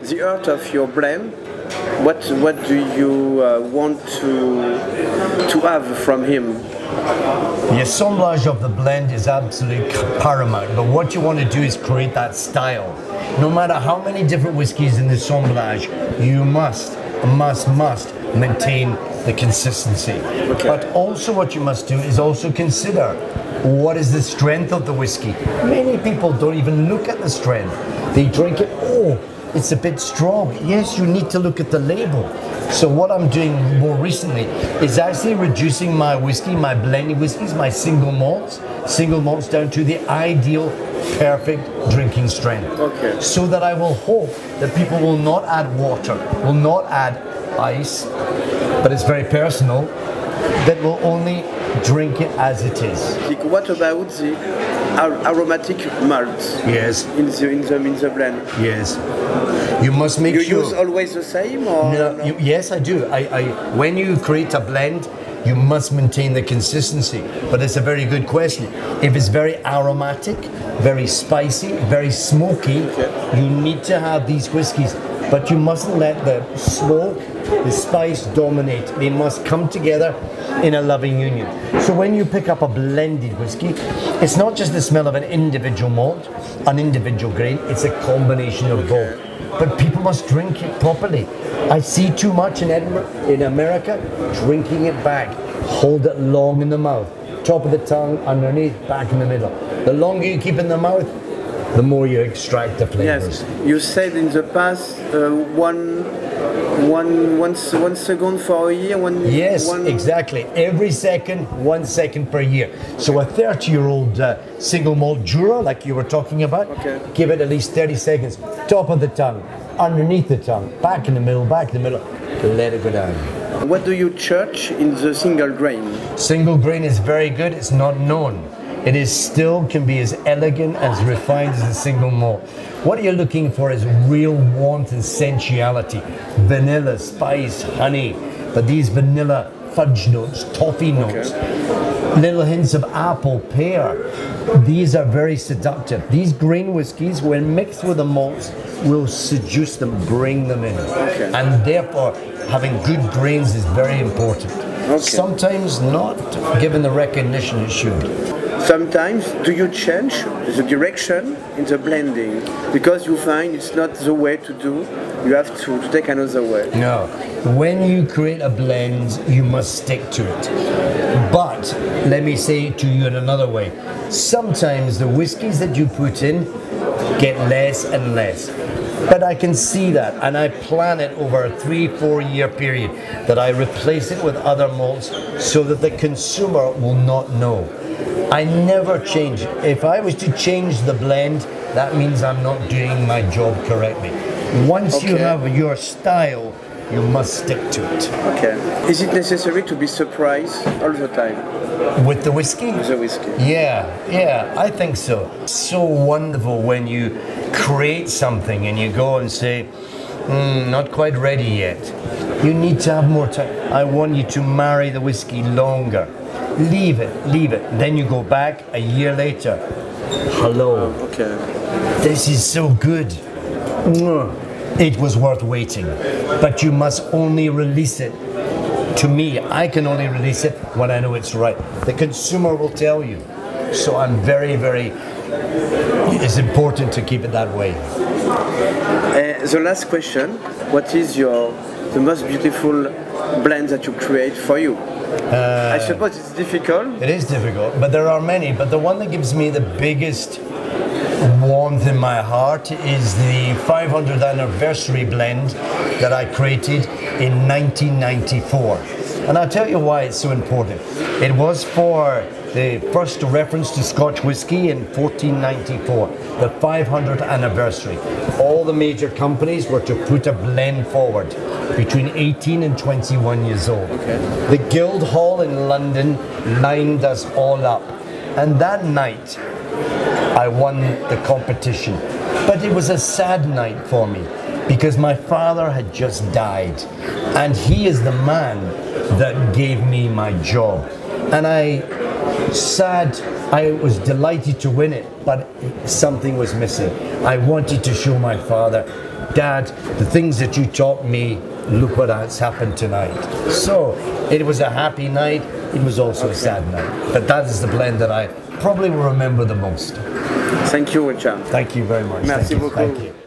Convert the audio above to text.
the art of your blend. What do you want to have from him? The assemblage of the blend is absolutely paramount, but what you want to do is create that style. No matter how many different whiskies in the assemblage, you must maintain the consistency. Okay. But also what you must do is also consider what is the strength of the whiskey. Many people don't even look at the strength. They drink it, oh, it's a bit strong. Yes, you need to look at the label. So what I'm doing more recently is actually reducing my whiskey, my blended whiskeys, my single malts down to the ideal, perfect drinking strength. Okay. So that I will hope that people will not add water, will not add ice, but it's very personal, that will only drink it as it is. What about the aromatic malt? Yes. In the blend. Yes. You must make You sure. use always the same, or No, yes, I do. When you create a blend, you must maintain the consistency. But it's a very good question. If it's very aromatic, very spicy, very smoky, you need to have these whiskies. But you mustn't let the smoke, the spice dominate. They must come together in a loving union. So when you pick up a blended whiskey, it's not just the smell of an individual malt, an individual grain, it's a combination of both. But people must drink it properly. I see too much in America, drinking it back. Hold it long in the mouth. Top of the tongue, underneath, back in the middle. The longer you keep in the mouth, the more you extract the flavors. Yes, you said in the past one second for a year. Yes, exactly. Every second, 1 second per year. So a 30-year-old single malt Jura, like you were talking about, give it at least 30 seconds. Top of the tongue, underneath the tongue, back in the middle, let it go down. What do you judge in the single grain? Single grain is very good. It's not known. It is still can be as elegant, as refined as a single malt. What you're looking for is real warmth and sensuality. Vanilla, spice, honey. But these vanilla fudge notes, toffee notes, little hints of apple, pear. These are very seductive. These grain whiskies, when mixed with the malts, will seduce them, bring them in. And therefore, having good grains is very important. Sometimes not given the recognition it should. Sometimes, do you change the direction in the blending because you find it's not the way to do? You have to take another way. No. When you create a blend, you must stick to it. But let me say it to you in another way. Sometimes the whiskies that you put in get less and less. But I can see that, and I plan it over a 3-4 year period that I replace it with other malts so that the consumer will not know. I never change. If I was to change the blend, that means I'm not doing my job correctly. Once you have your style, you must stick to it. Is it necessary to be surprised all the time? With the whiskey? With the whiskey. Yeah, I think so. It's so wonderful when you create something and you go and say, not quite ready yet. You need to have more time. I want you to marry the whiskey longer. Leave it. Then you go back a year later. Hello. This is so good. It was worth waiting. But you must only release it. To me, I can only release it when I know it's right. The consumer will tell you. So I'm very, it's important to keep it that way. The last question, what is the most beautiful blend that you create for you? I suppose it's difficult. It is difficult, but there are many. But the one that gives me the biggest warmth in my heart is the 500th anniversary blend that I created in 1994. And I'll tell you why it's so important. It was for the first reference to Scotch whisky in 1494, the 500th anniversary. All the major companies were to put a blend forward between 18 and 21 years old. The Guildhall in London lined us all up. And that night, I won the competition. But it was a sad night for me because my father had just died. And he is the man that gave me my job. And I was delighted to win it, but something was missing. I wanted to show my father Dad, the things that you taught me, look what has happened tonight. So it was a happy night, it was also a sad night. But that is the blend that I probably will remember the most. Thank you, Richard. Thank you very much. Merci beaucoup. Thank you.